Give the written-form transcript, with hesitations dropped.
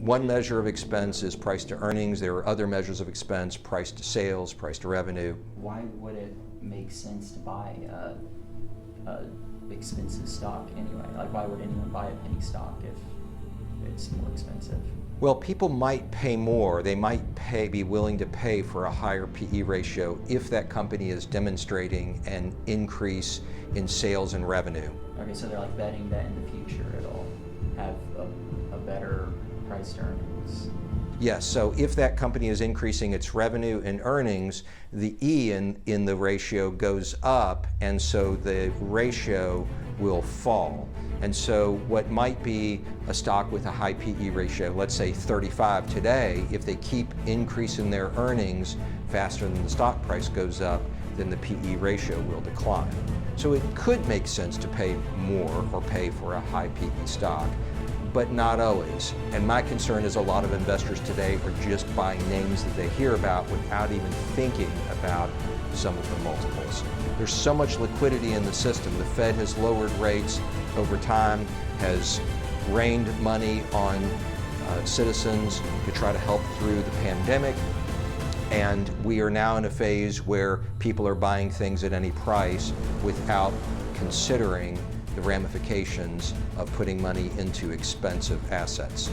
One measure of expense is price to earnings. There are other measures of expense, price to sales, price to revenue. Why would it make sense to buy a expensive stock anyway? Like, why would anyone buy a penny stock if it's more expensive? Well, people might pay more. They might be willing to pay for a higher PE ratio if that company is demonstrating an increase in sales and revenue. Okay, so they're like betting that in the future it'll have a better price to earnings. Yes, so if that company is increasing its revenue and earnings, the E in the ratio goes up, and so the ratio will fall. And so what might be a stock with a high PE ratio, let's say 35 today, if they keep increasing their earnings faster than the stock price goes up, then the PE ratio will decline. So it could make sense to pay more or pay for a high PE stock, but not always. And my concern is a lot of investors today are just buying names that they hear about without even thinking about some of the multiples. There's so much liquidity in the system. The Fed has lowered rates over time, has rained money on citizens to try to help through the pandemic. And we are now in a phase where people are buying things at any price without considering the ramifications of putting money into expensive assets.